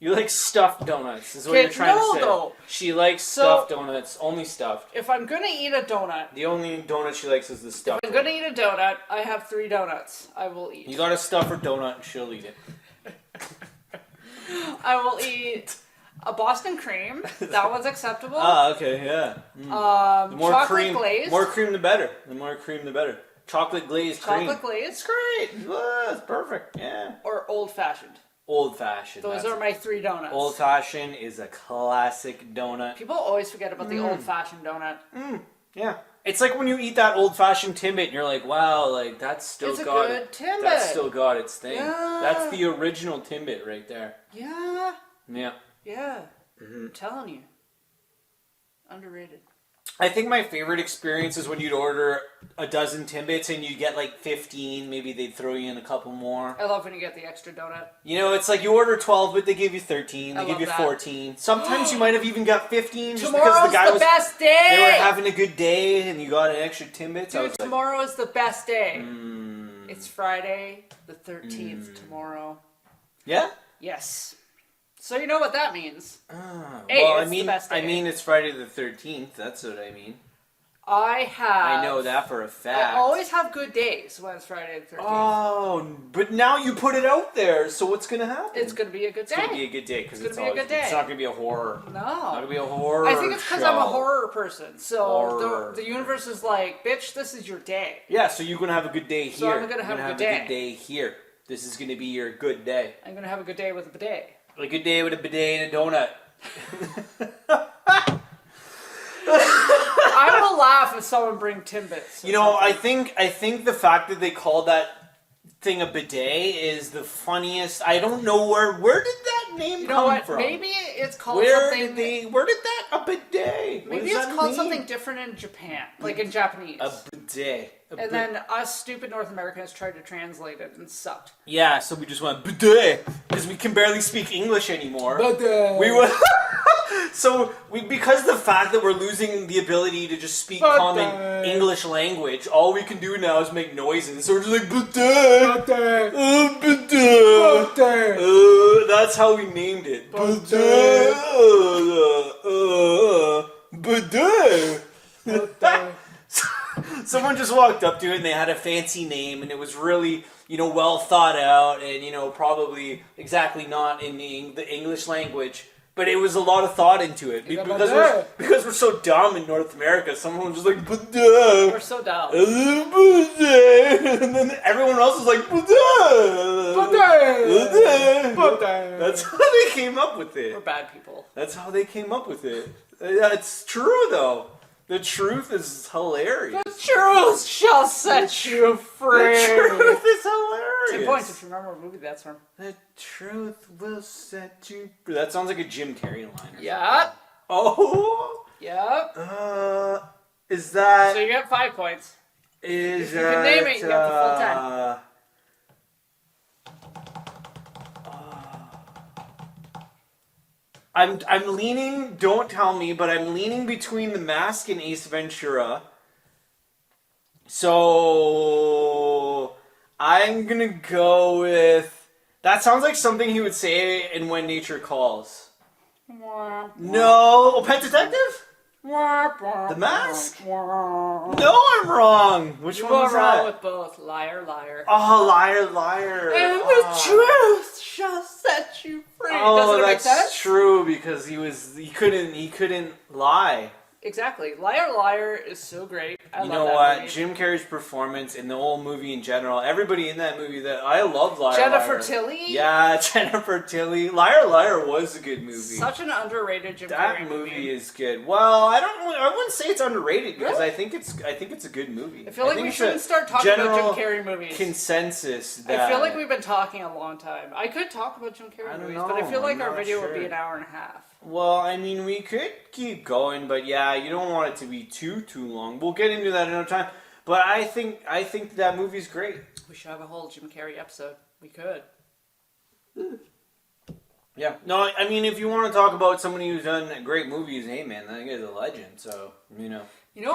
You like stuffed donuts, is what you're trying to say. Though. She likes stuffed donuts, only stuffed. If I'm going to eat a donut... The only donut she likes is the stuffed. If I'm going to eat a donut, I have 3 donuts I will eat. You got to stuff her donut and she'll eat it. I will eat a Boston cream. That one's acceptable. Okay, yeah. The more chocolate glaze. More cream the better. The more cream the better. Chocolate glazed cream. Chocolate glaze. It's great. It's perfect. Yeah. Or old fashioned. Old fashioned. Those are my 3 donuts. Old fashioned is a classic donut. People always forget about the old fashioned donut. Yeah. It's like when you eat that old fashioned Timbit and you're like, wow, like that's still got it. Timbit. That's still got its thing. Yeah. That's the original Timbit right there. Yeah. Yeah. Yeah. I'm telling you. Underrated. I think my favorite experience is when you'd order a dozen Timbits and you'd get like 15. Maybe they'd throw you in a couple more. I love when you get the extra donut. You know, it's like you order 12, but they give you 13. They give you 14. Sometimes you might have even got 15 just because the guy was... best day! They were having a good day and you got an extra Timbit. Dude, tomorrow is the best day. It's Friday, the 13th, tomorrow. Yeah? Yes. So you know what that means. Hey, well, the best day. I mean, it's Friday the 13th. That's what I mean. I know that for a fact. I always have good days when it's Friday the 13th. Oh, but now you put it out there, so what's going to happen? It's going to be a good day. It's going to be a good day because it's not going to be a horror. No. It's not going to be a horror I think it's because I'm a horror person. So the universe is like, bitch, this is your day. Yeah, so you're going to have a good day here. So I'm going to have a good day. Good day here. This is going to be your good day. I'm going to have a good day with a bidet. A good day with a bidet and a donut. I will laugh if someone bring Timbits. You know, I think the fact that they called that thing a bidet is the funniest. I don't know where did that name come from? Maybe it's called where something. Where did that a bidet? Maybe it's called something different in Japan, like in Japanese. A bidet. And then us stupid North Americans tried to translate it and sucked. Yeah, so we just went bidet because we can barely speak English anymore. Bidet. We went. Because the fact that we're losing the ability to just speak common English language, all we can do now is make noises. So we're just like bidet, bidet, that's how we named it. Bidet, bidet. Someone just walked up to it and they had a fancy name and it was really, well thought out and, probably exactly not in the English language. But it was a lot of thought into it. Because we're so dumb in North America, someone was just like, Buddha. We're so dumb. And then everyone else was like, Buddha. That's how they came up with it. We're bad people. That's how they came up with it. It's true, though. The truth is hilarious. The truth shall set you free. The truth is hilarious. 2 points if you remember what movie that's from. The truth will set you free. That sounds like a Jim Carrey line. Yeah. Oh. Yep. Is that... So you get 5 points. If you can name it, you get the full 10. I'm leaning, don't tell me, but I'm leaning between The Mask and Ace Ventura. So I'm gonna go with... That sounds like something he would say in When Nature Calls. No! Oh, Pet Detective? The Mask? No, I'm wrong! Which one was that? You are wrong with both. Liar, liar. Oh, liar, liar. And the truth shall set you free. Oh, Doesn't it make sense? that's true because he couldn't lie. Exactly. Liar, liar is so great. I you love know that what? movie. Jim Carrey's performance in the whole movie in general, everybody in that movie that I love Liar Jennifer Liar. Tilly? Yeah, Jennifer Tilly. Liar Liar was a good movie. Such an underrated Jim Carrey That movie is good. Well, I wouldn't say it's underrated because I think it's a good movie. I feel like we shouldn't start talking about Jim Carrey movies. Consensus that I feel like we've been talking a long time. I could talk about Jim Carrey movies, but I feel like our video would be an hour and a half. Well, I mean, we could keep going, but yeah, you don't want it to be too long. We'll get into that another time. But I think that movie's great. We should have a whole Jim Carrey episode. We could. Yeah. No, I mean, if you want to talk about somebody who's done great movies, hey man, that guy's a legend. So You know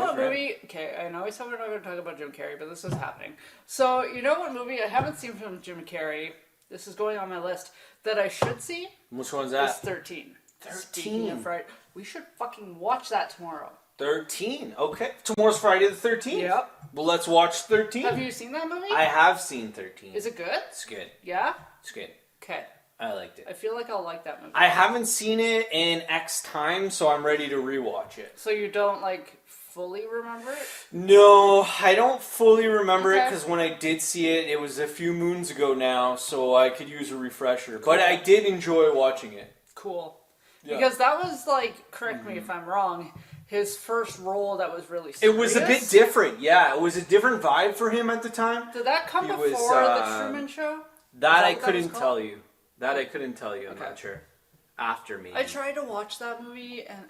what movie? Okay, I know we said we're not going to talk about Jim Carrey, but this is happening. So you know what movie I haven't seen from Jim Carrey? This is going on my list that I should see. Which one's that? It's 13. 13. Friday. We should fucking watch that tomorrow. 13. Okay. Tomorrow's Friday the 13th. Yep. Well, let's watch 13. Have you seen that movie? I have seen 13. Is it good? It's good. Yeah? It's good. Okay. I liked it. I feel like I'll like that movie. I haven't seen it in X time, so I'm ready to rewatch it. So you don't, fully remember it? No, I don't fully remember it because when I did see it, it was a few moons ago now, so I could use a refresher. Cool. But I did enjoy watching it. Cool. Yeah. Because that was, correct me if I'm wrong, his first role that was really serious. It was a bit different, yeah. It was a different vibe for him at the time. Did that come before The Truman Show? That I couldn't tell you. That I couldn't tell you, I'm not sure. After me. I tried to watch that movie and...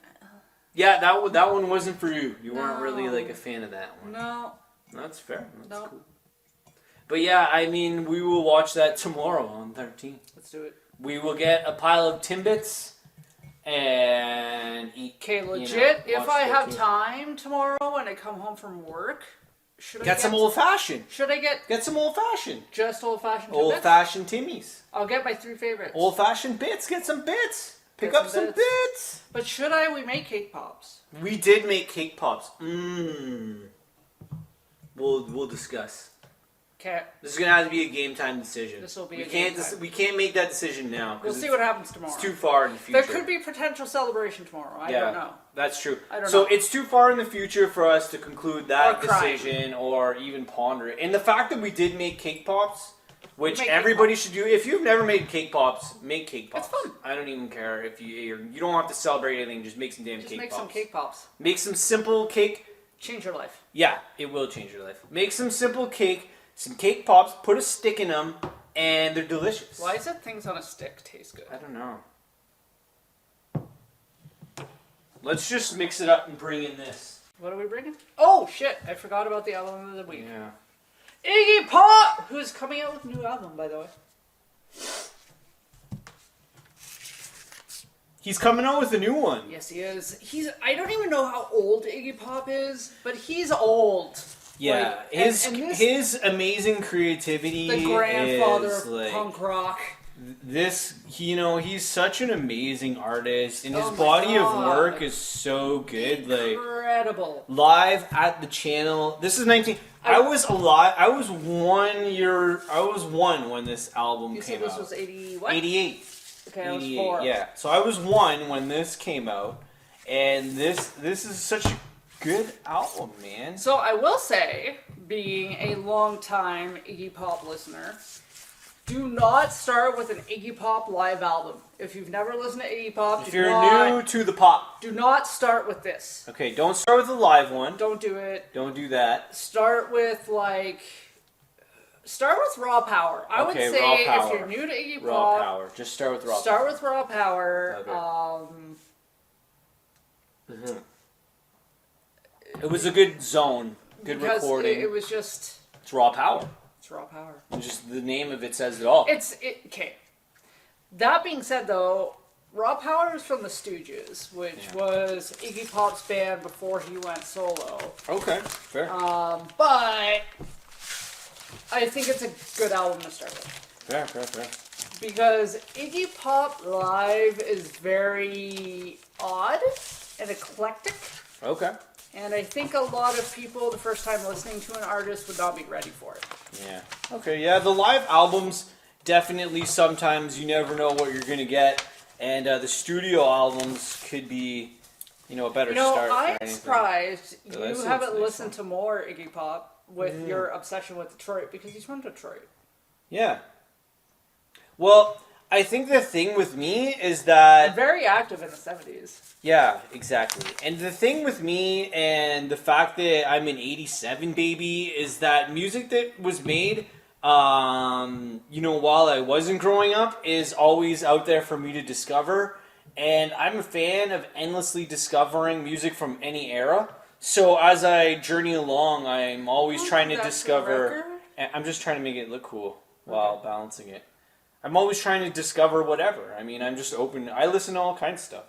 Yeah, that one wasn't for you. You weren't really, a fan of that one. No. That's fair. That's cool. But yeah, I mean, we will watch that tomorrow on 13. Let's do it. We will get a pile of Timbits and eat. Okay, legit. If I have time tomorrow when I come home from work, should I get some old fashioned? Should I get some old fashioned? Just old fashioned. Old fashioned Timmies. I'll get my 3 favorites. Old fashioned bits. Get some bits. Pick up some bits. But should we make cake pops? We did make cake pops. We'll discuss. Okay. This is gonna have to be a game time decision. This will be We can't make that decision now. We'll see what happens tomorrow. It's too far in the future. There could be potential celebration tomorrow. I don't know. That's true. I don't know. So it's too far in the future for us to conclude that decision or even ponder it. And the fact that we did make cake pops Which everybody should do. If you've never made cake pops, make cake pops. It's fun. I don't even care if you don't have to celebrate anything. Just make some damn cake pops. Just make some cake pops. Make some simple cake. Change your life. Yeah, it will change your life. Make some simple cake, some cake pops. Put a stick in them, and they're delicious. Why is it things on a stick taste good? I don't know. Let's just mix it up and bring in this. What are we bringing? Oh shit! I forgot about the album of the week. Yeah. Iggy Pop, who's coming out with a new album, by the way. He's coming out with a new one. Yes, he is. I don't even know how old Iggy Pop is, but he's old. Yeah, like, his amazing creativity. The grandfather is, of punk rock. He's such an amazing artist, and his body of work is so good. Incredible. Like live at the channel. This is 19. I was alive. I was 1 year. I was 1 when this album came out. You said this was 80 what? 88. Okay, I was 4. Yeah, so I was 1 when this came out, and this is such a good album, man. So I will say, being a long-time Iggy Pop listener, do not start with an Iggy Pop live album. If you've never listened to Iggy Pop, if you're new to the pop, do not start with this. Okay, don't start with the live one. Don't do it. Don't do that. Start with Raw Power. I would say if you're new to Iggy Pop, Raw Power. Just start with Raw Power. Start with Raw Power. Okay. It was a good zone. Good recording. It was just... It's Raw Power. It's Raw Power. And just the name of it says it all. Okay. That being said, though, Raw Power is from the Stooges, which was Iggy Pop's band before he went solo. Okay, fair. But I think it's a good album to start with. Fair. Because Iggy Pop live is very odd and eclectic. Okay. And I think a lot of people, the first time listening to an artist, would not be ready for it. Yeah. Okay, yeah, the live albums, definitely sometimes you never know what you're going to get. And the studio albums could be, a better start for anything. I'm surprised you haven't listened to to more Iggy Pop with your obsession with Detroit, because he's from Detroit. Yeah. Well, I think the thing with me is that... And very active in the 70s. Yeah, exactly. And the thing with me and the fact that I'm an 87 baby is that music that was made, while I wasn't growing up is always out there for me to discover. And I'm a fan of endlessly discovering music from any era. So as I journey along, I'm always trying to discover... I'm just trying to make it look cool while balancing it. I'm always trying to discover whatever. I mean, I'm just open. I listen to all kinds of stuff.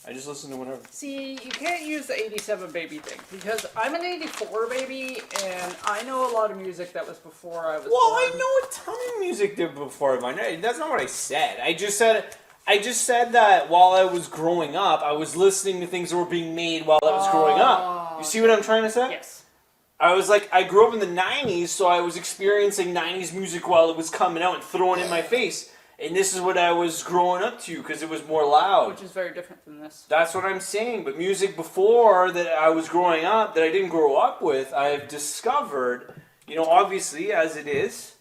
I just listen to whatever. See, you can't use the 87 baby thing, because I'm an 84 baby, and I know a lot of music that was before I was born. I know a ton of music that before mine. That's not what I said. I just said that while I was growing up, I was listening to things that were being made while I was growing up. You see what I'm trying to say? Yes. I was like, I grew up in the 90s, so I was experiencing 90s music while it was coming out and throwing it in my face. And this is what I was growing up to, because it was more loud. Which is very different than this. That's what I'm saying. But music before that I was growing up, that I didn't grow up with, I've discovered, obviously, as it is,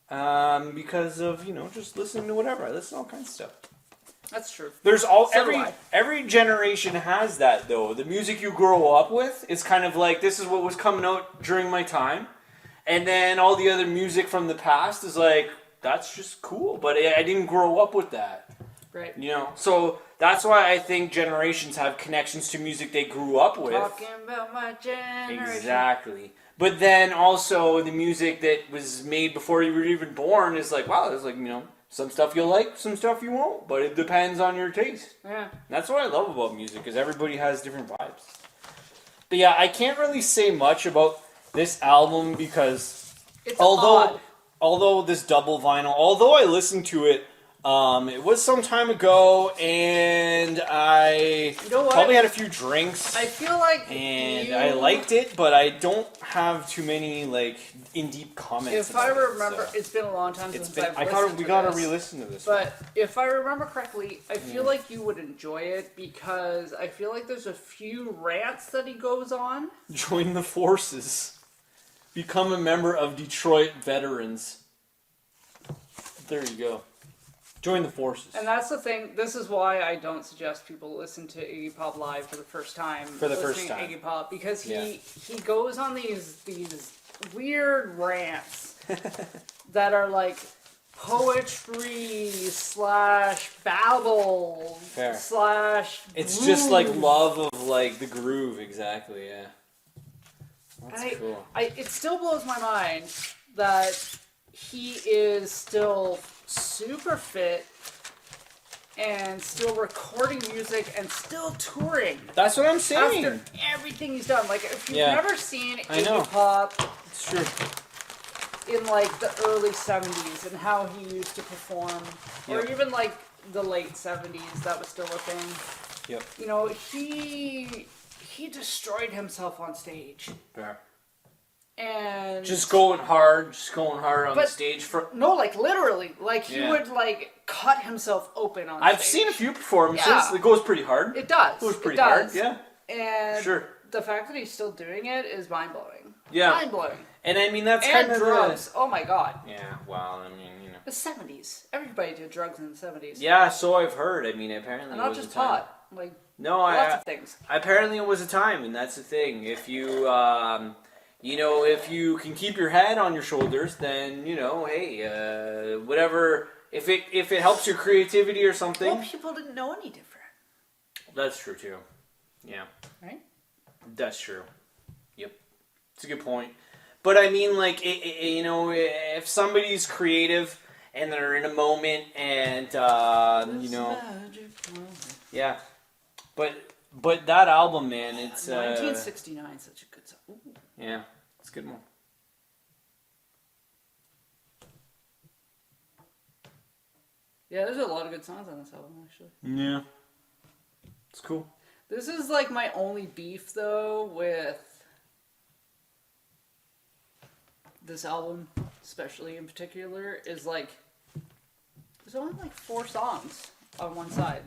because of, just listening to whatever. I listen to all kinds of stuff. That's true. Every generation has that, though. The music you grow up with is kind of like, this is what was coming out during my time. And then all the other music from the past is like, that's just cool. But I didn't grow up with that. Right. So that's why I think generations have connections to music they grew up with. Talking about my generation. Exactly. But then also the music that was made before you were even born is like, wow, there's like, some stuff you'll like, some stuff you won't. But it depends on your taste. Yeah. That's what I love about music, because everybody has different vibes. But yeah, I can't really say much about this album because although this double vinyl, although I listened to it, it was some time ago, and I probably had a few drinks. I feel like I liked it, but I don't have too many in deep comments. If I remember, it's been a long time since I've listened to this. We gotta re-listen to this. But if I remember correctly, I feel like you would enjoy it, because I feel like there's a few rants that he goes on. Join the forces. Become a member of Detroit Veterans. There you go. Join the forces. And that's the thing. This is why I don't suggest people listen to Iggy Pop live for the first time. For the first time. Iggy Pop, because he goes on these weird rants that are like poetry / babble / It's groove. just like love of like the groove, exactly. Yeah. That's cool. It still blows my mind that he is still super fit and still recording music and still touring. That's what I'm saying. After everything he's done. Like, if you've never seen I know. Iggy Pop It's true. in, like, the early 70s and how he used to perform, or even, like, the late 70s, that was still a thing. Yep. You know, he destroyed himself on stage. Fair. And just going hard on the stage for like literally, like he would like cut himself open on I've stage. seen a few performances. Yeah. It goes pretty hard. It does. It goes pretty hard. Yeah. And sure. The fact that he's still doing it is mind blowing. Yeah. Mind blowing. And I mean that's and kind of drugs. Oh my god. Yeah. Well, I mean, you know. The 70s. Everybody did drugs in the 70s. Yeah. So I've heard. I mean, apparently. And not just pot. Like lots of things. Apparently, it was a time, and that's the thing. If you you know, if you can keep your head on your shoulders, then, you know, hey, whatever. If it helps your creativity or something. Well, people didn't know any different. That's true too. Yeah. Right. That's true. Yep. It's a good point. But I mean, like, you know, if somebody's creative and they're in a moment, and you know, yeah. But that album, man, it's 1969, such a good song. Ooh. Yeah, it's a good one. Yeah, there's a lot of good songs on this album, actually. Yeah, it's cool. This is like my only beef, though, with this album, especially in particular, is like there's only like 4 songs on one side.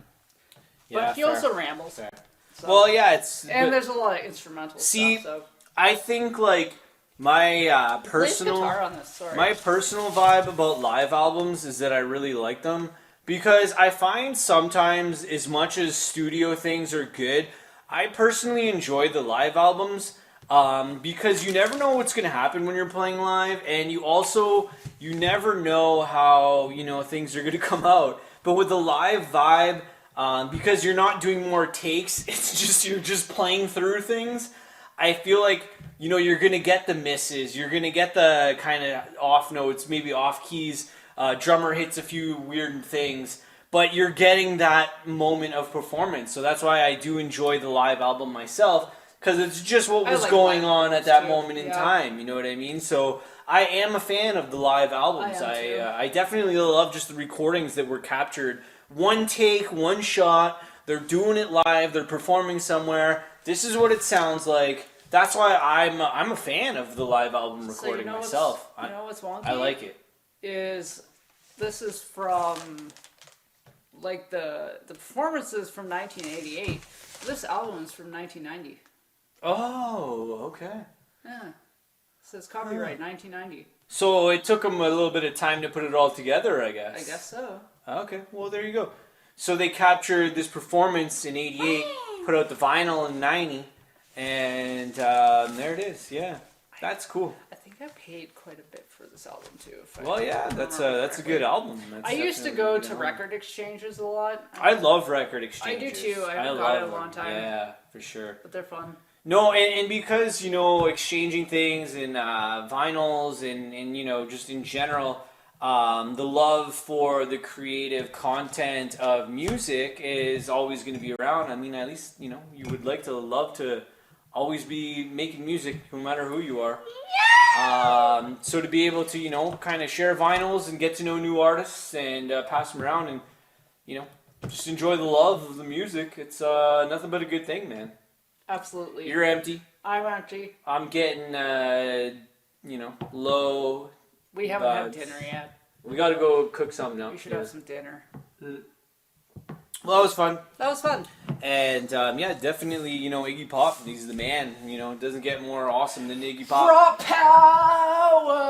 Yeah, but he also rambles. Fair. So. Well, yeah, there's a lot of instrumental stuff. So. I think like my personal guitar on this, sorry. My personal vibe about live albums is that I really like them because I find sometimes as much as studio things are good, I personally enjoy the live albums because you never know what's going to happen when you're playing live, and you never know how, you know, things are going to come out. But with the live vibe, because you're not doing more takes, you're just playing through things. I feel like, you know, you're going to get the misses. You're going to get the kind of off notes, maybe off keys. Drummer hits a few weird things. But you're getting that moment of performance. So that's why I do enjoy the live album myself. Because it's just what was going on at that moment in time. You know what I mean? So I am a fan of the live albums. I definitely love just the recordings that were captured. One take, one shot. They're doing it live. They're performing somewhere. This is what it sounds like. That's why I'm a fan of the live album recording myself. You know what's wonky? I like it. This is from like the performances from 1988. This album is from 1990. Oh, okay. Yeah. It says copyright 1990. So it took them a little bit of time to put it all together, I guess. I guess so. Okay, well, there you go. So they captured this performance in 88, put out the vinyl in 90, and there it is. Yeah, that's cool. I think I paid quite a bit for this album, too. Well, yeah, that's a good album. I used to go to record exchanges a lot. I love record exchanges. I do, too. I haven't got it in a long time. Yeah, for sure. But they're fun. No, and because, you know, exchanging things and vinyls and, you know, just in general, the love for the creative content of music is always going to be around. I mean, at least, you know, you would love to always be making music no matter who you are. Yeah! So to be able to, you know, kind of share vinyls and get to know new artists and pass them around and, you know, just enjoy the love of the music, it's nothing but a good thing, man. Absolutely. You're empty. I'm empty. I'm getting, you know, low. We haven't had dinner yet. We got to go cook something now. We should have some dinner. Well, that was fun. That was fun. And, yeah, definitely, you know, Iggy Pop, he's the man. You know, it doesn't get more awesome than Iggy Pop. Raw power!